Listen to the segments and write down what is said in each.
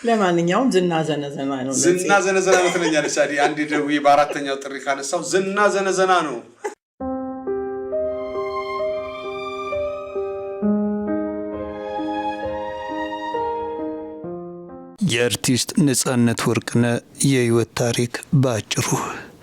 ለማንኛውም ዝና ዘነዘና ነው ዝና ዘነዘና ነው ትለኛለች አይደል አንዴ ደውዬ በአራተኛው ጥሪ ካነሳው ዝና ዘነዘና ነው የአርቲስት ነጻነት ወርቅነህ የህይወት ታሪክ ባጭሩ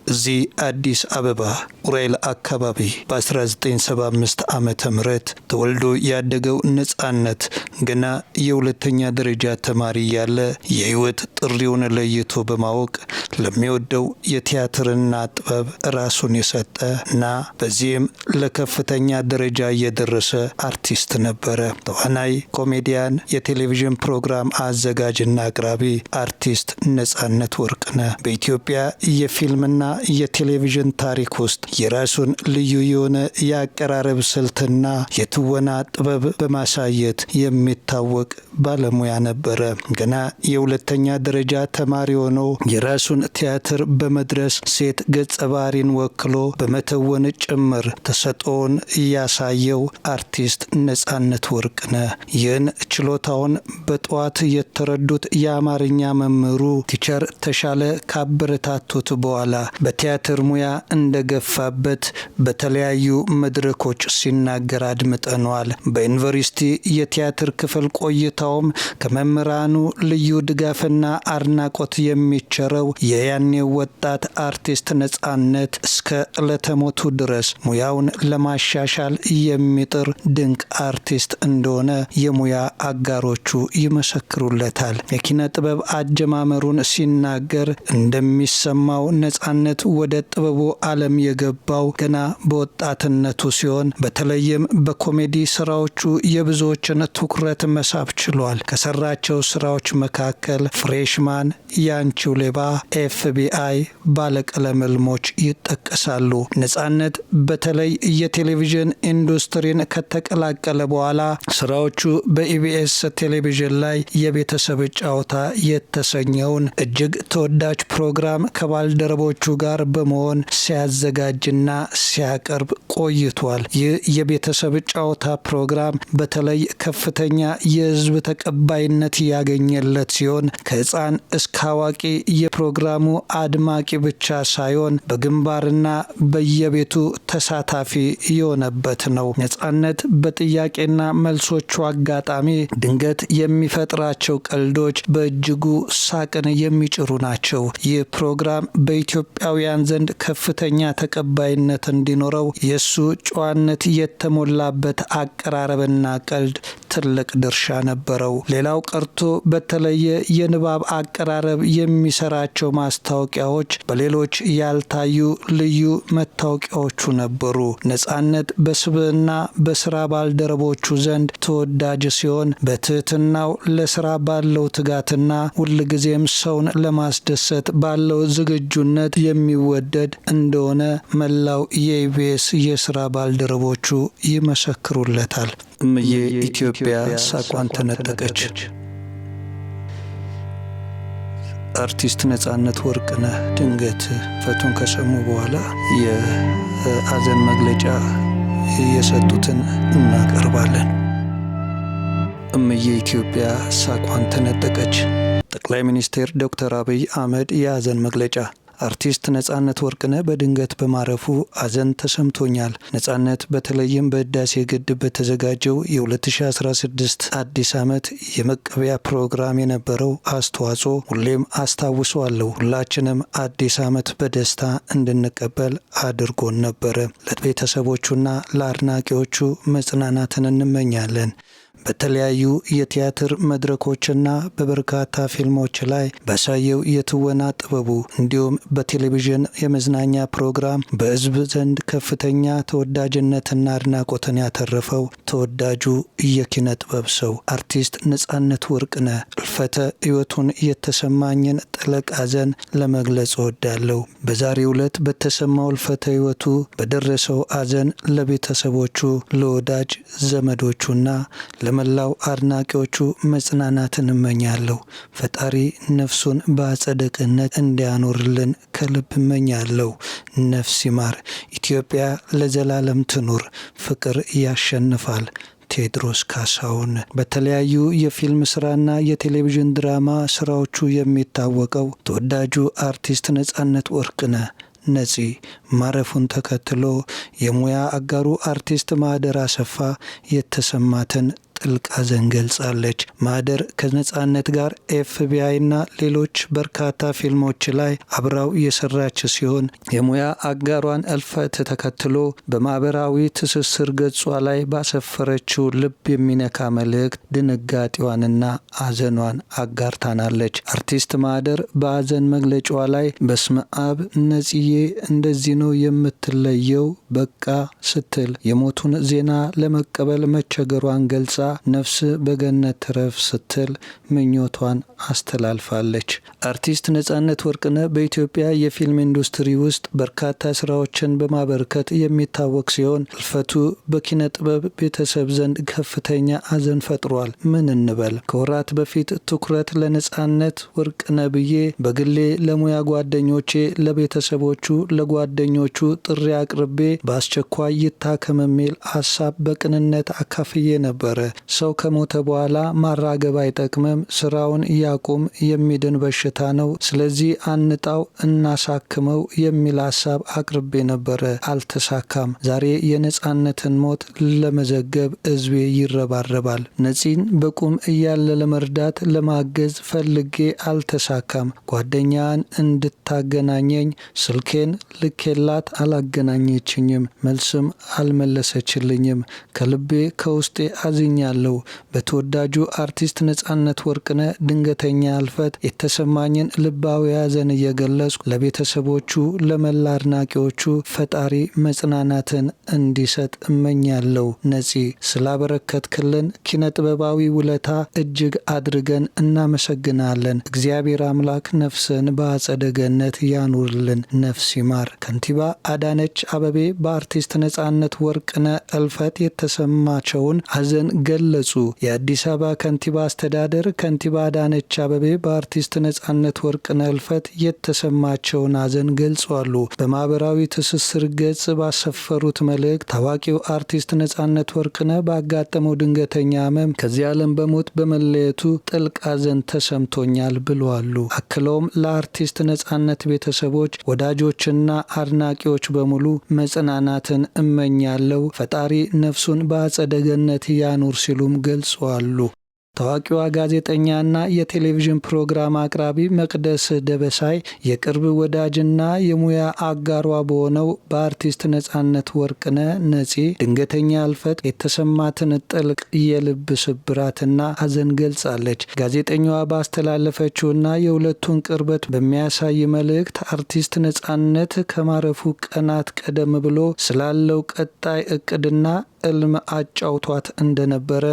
እዚህ አዲስ አበባ ኡራኤል አካባቢ በ1975 ዓመተ ምህረት ተወልዶ ያደገው ነጻነት ገና የሁለተኛ ደረጃ ተማሪ ያለ የህይወት ጥሪውን ለይቶ በማወቅ ለሚወደው የቲያትርና ጥበብ ራሱን የሰጠና በዚህም ለከፍተኛ ደረጃ የደረሰ አርቲስት ነበረ። ተዋናይ፣ ኮሜዲያን፣ የቴሌቪዥን ፕሮግራም አዘጋጅና አቅራቢ አርቲስት ነጻነት ወርቅነህ በኢትዮጵያ የፊልምና የቴሌቪዥን ታሪክ ውስጥ የራሱን ልዩ የሆነ የአቀራረብ ስልትና የትወና ጥበብ በማሳየት የሚታወቅ ባለሙያ ነበረ። ገና የሁለተኛ ደረጃ ተማሪ ሆኖ የራሱን ቲያትር በመድረስ ሴት ገጸ ባህሪን ወክሎ በመተወን ጭምር ተሰጥኦውን ያሳየው አርቲስት ነጻነት ወርቅነህ ይህን ችሎታውን በጠዋት የተረዱት የአማርኛ መምህሩ ቲቸር ተሻለ ካበረታቱት በኋላ በቲያትር ሙያ እንደገፋበት በተለያዩ መድረኮች ሲናገር አድምጠነዋል። በዩኒቨርሲቲ የቲያትር ክፍል ቆይታውም ከመምህራኑ ልዩ ድጋፍና አድናቆት የሚቸረው የያኔው ወጣት አርቲስት ነጻነት እስከ ዕለተ ሞቱ ድረስ ሙያውን ለማሻሻል የሚጥር ድንቅ አርቲስት እንደሆነ የሙያ አጋሮቹ ይመሰክሩለታል። የኪነ ጥበብ አጀማመሩን ሲናገር እንደሚሰማው ነጻነት ወደ ጥበቡ ዓለም የገባው ገና በወጣትነቱ ሲሆን በተለይም በኮሜዲ ስራዎቹ የብዙዎችን ትኩረት መሳብ ችሏል። ከሰራቸው ስራዎች መካከል ፍሬሽማን፣ ያንቺው ሌባ፣ FBI፣ ባለቀለም ህልሞች ይጠቀሳሉ። ነጻነት በተለይ የቴሌቪዥን ኢንዱስትሪን ከተቀላቀለ በኋላ ስራዎቹ በኢቢኤስ ቴሌቪዥን ላይ የቤተሰብ ጨዋታ የተሰኘውን እጅግ ተወዳጅ ፕሮግራም ከባልደረቦቹ ጋር በመሆን ሲያዘጋጅና ሲያቀርብ ቆይቷል። ይህ የቤተሰብ ጨዋታ ፕሮግራም በተለይ ከፍተኛ የህዝብ ተቀባይነት ያገኘለት ሲሆን ከህፃን እስከ አዋቂ የፕሮግራሙ አድማቂ ብቻ ሳይሆን በግንባርና በየቤቱ ተሳታፊ የሆነበት ነው። ነጻነት በጥያቄና መልሶቹ አጋጣሚ ድንገት የሚፈጥራቸው ቀልዶች በእጅጉ ሳቅን የሚጭሩ ናቸው። ይህ ፕሮግራም በኢትዮጵያውያን ዘንድ ከፍተኛ ተቀባይነት እንዲኖረው የሱ ጨዋነት የተሞላበት አቀራረብና ቀልድ ትልቅ ድርሻ ነበረው። ሌላው ቀርቶ በተለየ የንባብ አቀራረብ የሚሰራቸው ማስታወቂያዎች በሌሎች ያልታዩ ልዩ መታወቂያዎቹ ነበሩ። ነጻነት በስብዕና በስራ ባልደረቦቹ ዘንድ ተወዳጅ ሲሆን በትህትናው ለስራ ባለው ትጋትና ሁልጊዜም ሰውን ለማስደሰት ባለው ዝግጁነት የሚወደድ እንደሆነ መላው የኢቢኤስ የስራ ባልደረቦቹ ይመሰክሩለታል። እምዬ ኢትዮጵያ ሳቋን ተነጠቀች። አርቲስት ነጻነት ወርቅነህ ድንገት ፈቱን ከሰሙ በኋላ የአዘን መግለጫ የሰጡትን እናቀርባለን። እምዬ ኢትዮጵያ ሳቋን ተነጠቀች። ጠቅላይ ሚኒስትር ዶክተር አብይ አህመድ የአዘን መግለጫ። አርቲስት ነጻነት ወርቅነህ በድንገት በማረፉ አዘን ተሰምቶኛል። ነጻነት በተለይም በህዳሴ ግድብ በተዘጋጀው የ2016 አዲስ ዓመት የመቀበያ ፕሮግራም የነበረው አስተዋጽኦ ሁሌም አስታውሰዋለሁ። ሁላችንም አዲስ ዓመት በደስታ እንድንቀበል አድርጎን ነበረ። ለቤተሰቦቹና ለአድናቂዎቹ መጽናናትን እንመኛለን። በተለያዩ የቲያትር መድረኮችና በበርካታ ፊልሞች ላይ ባሳየው የትወና ጥበቡ እንዲሁም በቴሌቪዥን የመዝናኛ ፕሮግራም በህዝብ ዘንድ ከፍተኛ ተወዳጅነትና አድናቆትን ያተረፈው ተወዳጁ የኪነ ጥበብ ሰው አርቲስት ነጻነት ወርቅነህ እልፈተ ህይወቱን የተሰማኝን ጥልቅ ሐዘን ለመግለጽ እወዳለሁ። በዛሬው ዕለት በተሰማው እልፈተ ህይወቱ በደረሰው ሐዘን ለቤተሰቦቹ፣ ለወዳጅ ዘመዶቹና ለመላው አድናቂዎቹ መጽናናትን እመኛለሁ። ፈጣሪ ነፍሱን በአጸደ ገነት እንዲያኖርልን ከልብ እመኛለሁ። ነፍስ ይማር። ኢትዮጵያ ለዘላለም ትኑር። ፍቅር ያሸንፋል። ቴዎድሮስ ካሳሁን። በተለያዩ የፊልም ስራና የቴሌቪዥን ድራማ ስራዎቹ የሚታወቀው ተወዳጁ አርቲስት ነጻነት ወርቅነህ ነፂ ማረፉን ተከትሎ የሙያ አጋሩ አርቲስት ማህደር አሰፋ የተሰማትን ጥልቅ ሐዘን ገልጻለች። ማህደር ከነጻነት ጋር ኤፍቢአይና ሌሎች በርካታ ፊልሞች ላይ አብራው የሰራች ሲሆን የሙያ አጋሯን እልፈት ተከትሎ በማህበራዊ ትስስር ገጿ ላይ ባሰፈረችው ልብ የሚነካ መልእክት ድንጋጤዋንና ሐዘኗን አጋርታናለች። አርቲስት ማህደር በሐዘን መግለጫዋ ላይ በስመ አብ ነፂዬ እንደዚህ ነው የምትለየው በቃ ስትል የሞቱን ዜና ለመቀበል መቸገሯን ገልጻ ነፍስ በገነት ትረፍ ስትል ምኞቷን አስተላልፋለች። አርቲስት ነጻነት ወርቅነህ በኢትዮጵያ የፊልም ኢንዱስትሪ ውስጥ በርካታ ስራዎችን በማበርከት የሚታወቅ ሲሆን እልፈቱ በኪነ ጥበብ ቤተሰብ ዘንድ ከፍተኛ ሐዘን ፈጥሯል። ምን እንበል? ከወራት በፊት ትኩረት ለነጻነት ወርቅነህ ብዬ በግሌ ለሙያ ጓደኞቼ፣ ለቤተሰቦቹ፣ ለጓደኞቹ ጥሪ አቅርቤ በአስቸኳይ ይታከም የሚል ሀሳብ በቅንነት አካፍዬ ነበረ። ሰው ከሞተ በኋላ ማራገብ አይጠቅምም፣ ስራውን ያቁም፣ የሚድን በሽታ ነው፣ ስለዚህ አንጣው እናሳክመው የሚል ሀሳብ አቅርቤ ነበረ። አልተሳካም። ዛሬ የነጻነትን ሞት ለመዘገብ ህዝቤ ይረባረባል። ነፂን በቁም እያለ ለመርዳት ለማገዝ ፈልጌ አልተሳካም። ጓደኛን እንድታገናኘኝ ስልኬን ልኬላት አላገናኘችኝም፣ መልስም አልመለሰችልኝም። ከልቤ ከውስጤ አዝኛለሁ። በተወዳጁ አርቲስት ነጻነት ወርቅነህ ድንገተኛ እልፈት የተሰማኝን ልባዊ ሐዘን እየገለጽኩ ለቤተሰቦቹ፣ ለመላ አድናቂዎቹ ፈጣሪ መጽናናትን እንዲሰጥ እመኛለሁ። ነፂ ስላበረከትክልን ኪነ ጥበባዊ ውለታ እጅግ አድርገን እናመሰግናለን። እግዚአብሔር አምላክ ነፍስን በአጸደ ገነት ያኑርልን፣ ነፍስ ይማር። ከንቲባ አዳነች አቤቤ በአርቲስት ነጻነት ወርቅነህ እልፈት የተሰማቸውን ሐዘን ገለጹ። የአዲስ አበባ ከንቲባ አስተዳደር ከንቲባ አዳነች አቤቤ በአርቲስት ነጻነት ወርቅነህ እልፈት የተሰማቸውን ሐዘን ገልጸዋል። በማህበራዊ ትስስር ገጽ ባሰፈሩት መልእክት ታዋቂው አርቲስት ነጻነት ወርቅነህ ባጋጠመው ድንገተኛ ህመም ከዚህ ዓለም በሞት በመለየቱ ጥልቅ ሐዘን ተሰምቶኛል ብለዋል። አክለውም ለአርቲስት ነጻነት ቤተሰቦች፣ ወዳጆችና አድናቂዎች በሙሉ መጽናናትን እመኛለሁ፣ ፈጣሪ ነፍሱን በአጸደ ገነት ያኑር ሲሉም ገልጸዋል። ታዋቂዋ ጋዜጠኛና የቴሌቪዥን ፕሮግራም አቅራቢ መቅደስ ደበሳይ የቅርብ ወዳጅና የሙያ አጋሯ በሆነው በአርቲስት ነጻነት ወርቅነህ ነፂ ድንገተኛ እልፈት የተሰማትን ጥልቅ የልብ ስብራትና ሐዘን ገልጻለች። ጋዜጠኛዋ ባስተላለፈችውና የሁለቱን ቅርበት በሚያሳይ መልእክት አርቲስት ነጻነት ከማረፉ ቀናት ቀደም ብሎ ስላለው ቀጣይ እቅድና እልም አጫውቷት እንደነበረ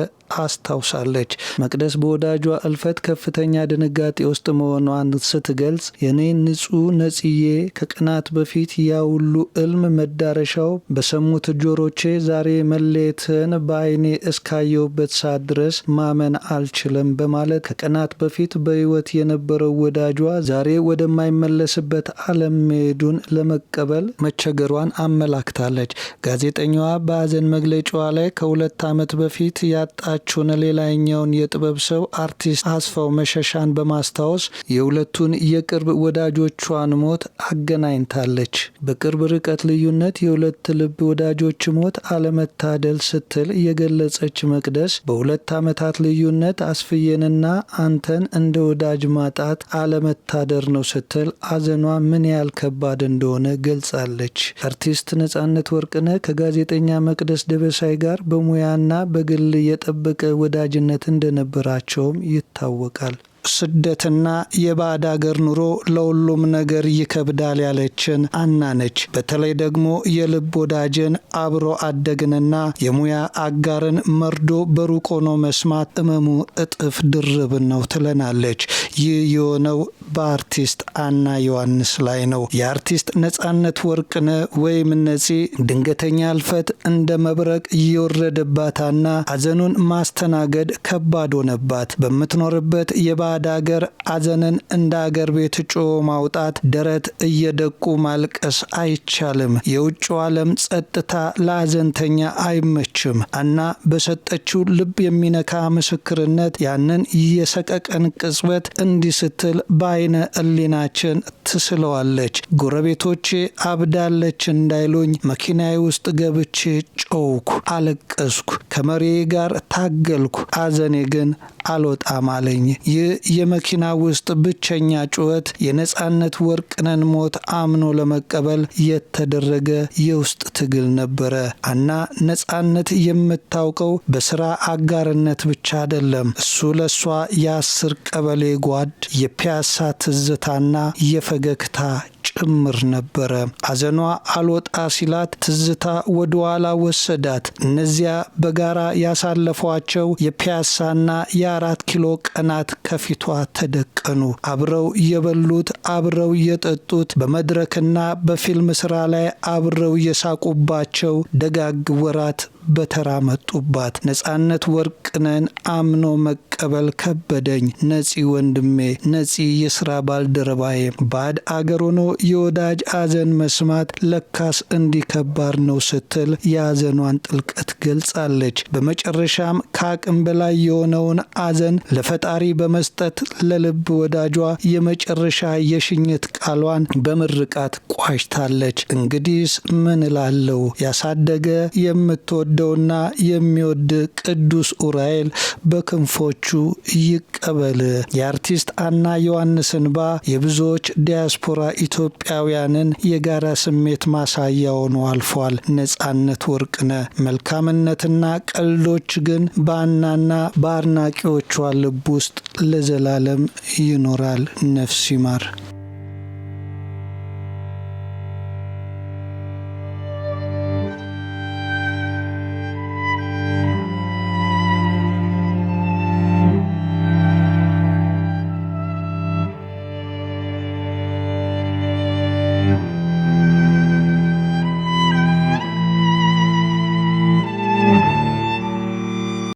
አስታውሳለች። መቅደስ በወዳጇ እልፈት ከፍተኛ ድንጋጤ ውስጥ መሆኗን ስትገልጽ የኔ ንጹህ ነፂዬ ከቀናት በፊት ያ ሁሉ እልም መዳረሻው በሰሙት ጆሮቼ ዛሬ መለየትን በአይኔ እስካየሁበት ሰዓት ድረስ ማመን አልችልም በማለት ከቀናት በፊት በሕይወት የነበረው ወዳጇ ዛሬ ወደማይመለስበት ዓለም መሄዱን ለመቀበል መቸገሯን አመላክታለች። ጋዜጠኛዋ በሐዘን መግለጫዋ ላይ ከ2 ዓመት በፊት ያጣችውን ሌላኛውን የጥበብ ሰው አርቲስት አስፋው መሸሻን በማስታወስ የሁለቱን የቅርብ ወዳጆቿን ሞት አገናኝታለች። በቅርብ ርቀት ልዩነት የሁለት ልብ ወዳጆች ሞት አለመታደል ስትል የገለጸች መቅደስ በ2 ዓመታት ልዩነት አስፍዬንና አንተን እንደ ወዳጅ ማጣት አለመታደር ነው ስትል ሐዘኗ ምን ያህል ከባድ እንደሆነ ገልጻለች። አርቲስት ነጻነት ወርቅነህ ከጋዜጠኛ መቅደስ ደበሳይ ጋር በሙያና በግል የጠበቀ ወዳጅነት እንደነበራቸውም ይታወቃል። ስደትና የባዕድ አገር ኑሮ ለሁሉም ነገር ይከብዳል ያለችን አናነች። በተለይ ደግሞ የልብ ወዳጅን አብሮ አደግንና የሙያ አጋርን መርዶ በሩቅ ሆኖ መስማት እመሙ እጥፍ ድርብ ነው ትለናለች። ይህ የሆነው በአርቲስት አና ዮሐንስ ላይ ነው። የአርቲስት ነጻነት ወርቅነህ ወይም ነፂ ድንገተኛ ህልፈት እንደ መብረቅ እየወረደባትና ሐዘኑን ማስተናገድ ከባድ ሆነባት። በምትኖርበት የባዕድ አገር ሐዘንን እንደ አገር ቤት ጮህ ማውጣት፣ ደረት እየደቁ ማልቀስ አይቻልም። የውጭው ዓለም ጸጥታ ለሐዘንተኛ አይመችም። አና በሰጠችው ልብ የሚነካ ምስክርነት ያንን የሰቀቀን ቅጽበት እንዲህ ስትል በአይነ ህሊናችን ትስለዋለች። ጎረቤቶቼ አብዳለች እንዳይሉኝ መኪናዬ ውስጥ ገብቼ ጮውኩ፣ አለቀስኩ፣ ከመሪ ጋር ታገልኩ። ሐዘኔ ግን አልወጣም አለኝ። ይህ የመኪና ውስጥ ብቸኛ ጩኸት የነጻነት ወርቅነህን ሞት አምኖ ለመቀበል የተደረገ የውስጥ ትግል ነበረ። አና ነጻነት የምታውቀው በስራ አጋርነት ብቻ አይደለም። እሱ ለሷ የ10 ቀበሌ ጓድ፣ የፒያሳ ትዝታና የፈገግታ ጭምር ነበረ። ሐዘኗ አልወጣ ሲላት ትዝታ ወደ ኋላ ወሰዳት። እነዚያ በጋራ ያሳለፏቸው የፒያሳና የ4 ኪሎ ቀናት ከፊቷ ተደቀኑ። አብረው የበሉት፣ አብረው የጠጡት፣ በመድረክና በፊልም ስራ ላይ አብረው የሳቁባቸው ደጋግ ወራት በተራ መጡባት። ነጻነት ወርቅነህን አምኖ መቀበል ከበደኝ። ነፂ ወንድሜ፣ ነፂ የስራ ባልደረባዬ፣ ባዕድ አገር ሆኖ የወዳጅ ሐዘን መስማት ለካስ እንዲህ ከባድ ነው ስትል የሐዘኗን ጥልቀት ገልጻለች። በመጨረሻም ከአቅም በላይ የሆነውን ሐዘን ለፈጣሪ በመስጠት ለልብ ወዳጇ የመጨረሻ የሽኝት ቃሏን በምርቃት ቋጭታለች። እንግዲህስ ምን እላለሁ? ያሳደገ የምትወደውና የሚወድ ቅዱስ ኡራኤል በክንፎቹ ይቀበል። የአርቲስት አና ዮሐንስ እንባ የብዙዎች ዲያስፖራ ኢትዮጵያውያንን የጋራ ስሜት ማሳያ ሆኖ አልፏል። ነጻነት ወርቅነህ መልካምነትና ቀልዶች ግን በአናና በአድናቂዎቿ ልብ ውስጥ ለዘላለም ይኖራል። ነፍስ ይማር።